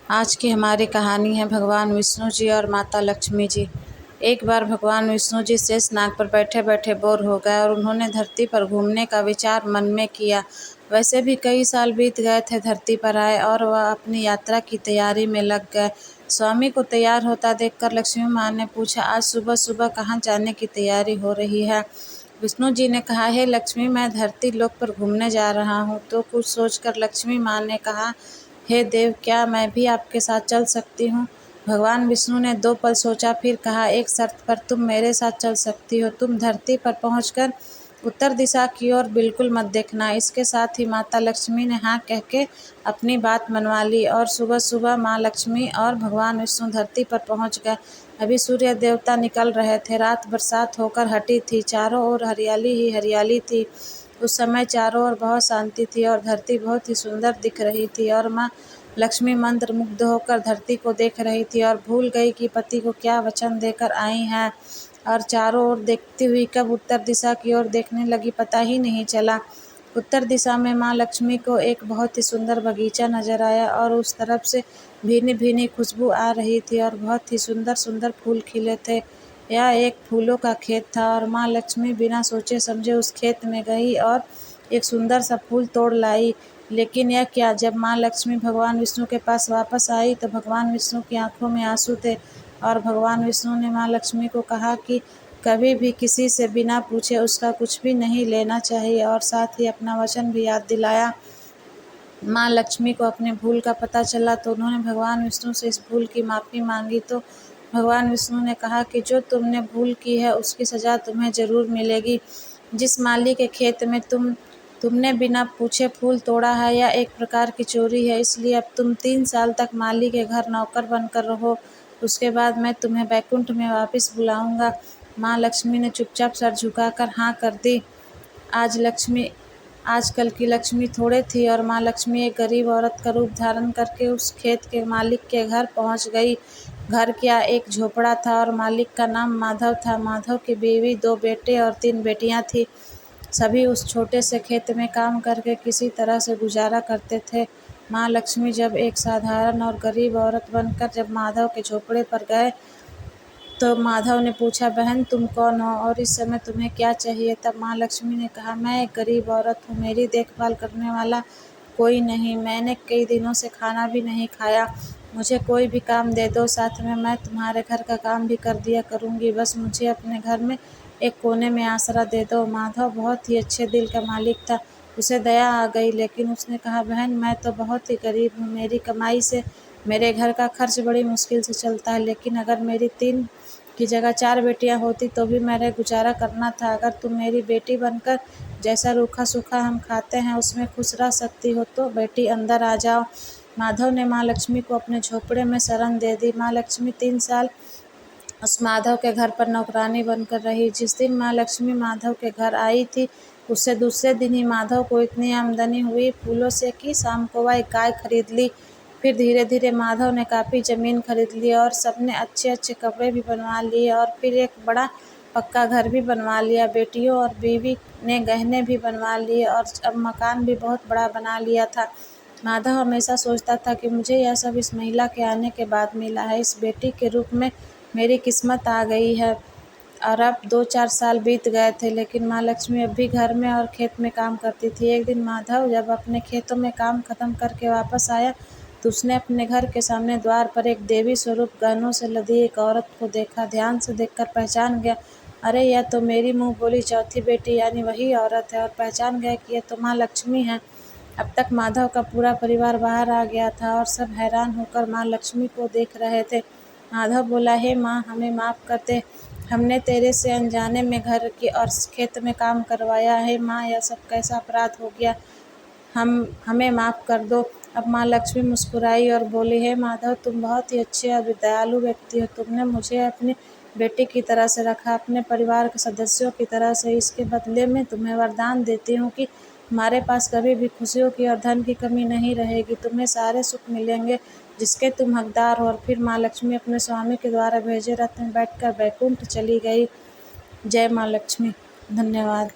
आज की हमारी कहानी है भगवान विष्णु जी और माता लक्ष्मी जी। एक बार भगवान विष्णु जी शेषनाग पर बैठे बैठे बोर हो गए और उन्होंने धरती पर घूमने का विचार मन में किया। वैसे भी कई साल बीत गए थे धरती पर आए और वह अपनी यात्रा की तैयारी में लग गए। स्वामी को तैयार होता देखकर लक्ष्मी माँ ने पूछा, आज सुबह सुबह कहाँ जाने की तैयारी हो रही है? विष्णु जी ने कहा, हे लक्ष्मी, मैं धरती लोक पर घूमने जा रहा हूँ। तो कुछ सोचकर लक्ष्मी माँ ने कहा, हे देव, क्या मैं भी आपके साथ चल सकती हूँ? भगवान विष्णु ने 2 पल सोचा, फिर कहा, एक शर्त पर तुम मेरे साथ चल सकती हो। तुम धरती पर पहुंचकर उत्तर दिशा की ओर बिल्कुल मत देखना। इसके साथ ही माता लक्ष्मी ने हाँ कह के अपनी बात मनवा ली और सुबह सुबह माँ लक्ष्मी और भगवान विष्णु धरती पर पहुंच गए। अभी सूर्य देवता निकल रहे थे। रात बरसात होकर हटी थी। चारों ओर हरियाली ही हरियाली थी। उस समय चारों ओर बहुत शांति थी और धरती बहुत ही सुंदर दिख रही थी और माँ लक्ष्मी मंत्रमुग्ध होकर धरती को देख रही थी और भूल गई कि पति को क्या वचन देकर आई हैं और चारों ओर देखती हुई कब उत्तर दिशा की ओर देखने लगी पता ही नहीं चला। उत्तर दिशा में माँ लक्ष्मी को एक बहुत ही सुंदर बगीचा नजर आया और उस तरफ से भीनी भीनी खुशबू आ रही थी और बहुत ही सुंदर सुंदर फूल खिले थे। यह एक फूलों का खेत था और माँ लक्ष्मी बिना सोचे समझे उस खेत में गई और एक सुंदर सा फूल तोड़ लाई। लेकिन यह क्या, जब माँ लक्ष्मी भगवान विष्णु के पास वापस आई तो भगवान विष्णु की आंखों में आंसू थे और भगवान विष्णु ने माँ लक्ष्मी को कहा कि कभी भी किसी से बिना पूछे उसका कुछ भी नहीं लेना चाहिए और साथ ही अपना वचन भी याद दिलाया। माँ लक्ष्मी को अपने भूल का पता चला तो उन्होंने भगवान विष्णु से इस भूल की माफ़ी मांगी। तो भगवान विष्णु ने कहा कि जो तुमने भूल की है उसकी सज़ा तुम्हें ज़रूर मिलेगी। जिस माली के खेत में तुमने बिना पूछे फूल तोड़ा है, यह एक प्रकार की चोरी है। इसलिए अब तुम 3 साल तक माली के घर नौकर बनकर रहो। उसके बाद मैं तुम्हें बैकुंठ में वापस बुलाऊंगा। माँ लक्ष्मी ने चुपचाप सर झुकाकर हाँ कर दी। आजकल की लक्ष्मी थोड़े थी और माँ लक्ष्मी एक गरीब औरत का रूप धारण करके उस खेत के मालिक के घर पहुंच गई। घर क्या, एक झोपड़ा था और मालिक का नाम माधव था। माधव की बीवी, 2 बेटे और 3 बेटियां थी। सभी उस छोटे से खेत में काम करके किसी तरह से गुजारा करते थे। माँ लक्ष्मी जब एक साधारण और गरीब औरत बनकर जब माधव के झोपड़े पर गए तो माधव ने पूछा, बहन तुम कौन हो और इस समय तुम्हें क्या चाहिए? तब माँ लक्ष्मी ने कहा, मैं एक गरीब औरत हूँ, मेरी देखभाल करने वाला कोई नहीं, मैंने कई दिनों से खाना भी नहीं खाया, मुझे कोई भी काम दे दो, साथ में मैं तुम्हारे घर का काम भी कर दिया करूँगी, बस मुझे अपने घर में एक कोने में आसरा दे दो। माधव बहुत ही अच्छे दिल का मालिक था। उसे दया आ गई, लेकिन उसने कहा, बहन मैं तो बहुत ही गरीब हूँ, मेरी कमाई से मेरे घर का खर्च बड़ी मुश्किल से चलता है, लेकिन अगर मेरी 3 की जगह 4 बेटियां होती तो भी मेरे गुजारा करना था। अगर तुम मेरी बेटी बनकर जैसा रूखा सूखा हम खाते हैं उसमें खुश रह सकती हो तो बेटी अंदर आ जाओ। माधव ने माँ लक्ष्मी को अपने झोपड़े में शरण दे दी। माँ लक्ष्मी 3 साल उस माधव के घर पर नौकरानी बनकर रही। जिस दिन माँ लक्ष्मी माधव के घर आई थी उससे दूसरे दिन ही माधव को इतनी आमदनी हुई फूलों से कि शाम को वह एक गाय खरीद ली। फिर धीरे धीरे माधव ने काफ़ी ज़मीन खरीद ली और सबने अच्छे अच्छे कपड़े भी बनवा लिए और फिर एक बड़ा पक्का घर भी बनवा लिया। बेटियों और बीवी ने गहने भी बनवा लिए और अब मकान भी बहुत बड़ा बना लिया था। माधव हमेशा सोचता था कि मुझे यह सब इस महिला के आने के बाद मिला है, इस बेटी के रूप में मेरी किस्मत आ गई है। और अब 2-4 साल बीत गए थे, लेकिन माँ लक्ष्मी अब भी घर में और खेत में काम करती थी। एक दिन माधव जब अपने खेतों में काम खत्म करके वापस आया तो उसने अपने घर के सामने द्वार पर एक देवी स्वरूप गहनों से लदी एक औरत को देखा। ध्यान से देखकर पहचान गया, अरे यह तो मेरी मुँह बोली चौथी बेटी यानी वही औरत है, और पहचान गया कि यह तो माँ लक्ष्मी है। अब तक माधव का पूरा परिवार बाहर आ गया था और सब हैरान होकर माँ लक्ष्मी को देख रहे थे। माधव बोला, हे माँ, हमें माफ़ कर दे, हमने तेरे से अनजाने में घर की और खेत में काम करवाया है। माँ, यह सब कैसा अपराध हो गया, हमें माफ़ कर दो। अब माँ लक्ष्मी मुस्कुराई और बोली, हे माधव, तुम बहुत ही अच्छे और दयालु व्यक्ति हो। तुमने मुझे अपनी बेटी की तरह से रखा, अपने परिवार के सदस्यों की तरह से। इसके बदले में तुम्हें वरदान देती हूँ कि हमारे पास कभी भी खुशियों की और धन की कमी नहीं रहेगी। तुम्हें सारे सुख मिलेंगे जिसके तुम हकदार हो। और फिर माँ लक्ष्मी अपने स्वामी के द्वारा भेजे रथ में बैठकर बैकुंठ चली गई। जय माँ लक्ष्मी। धन्यवाद।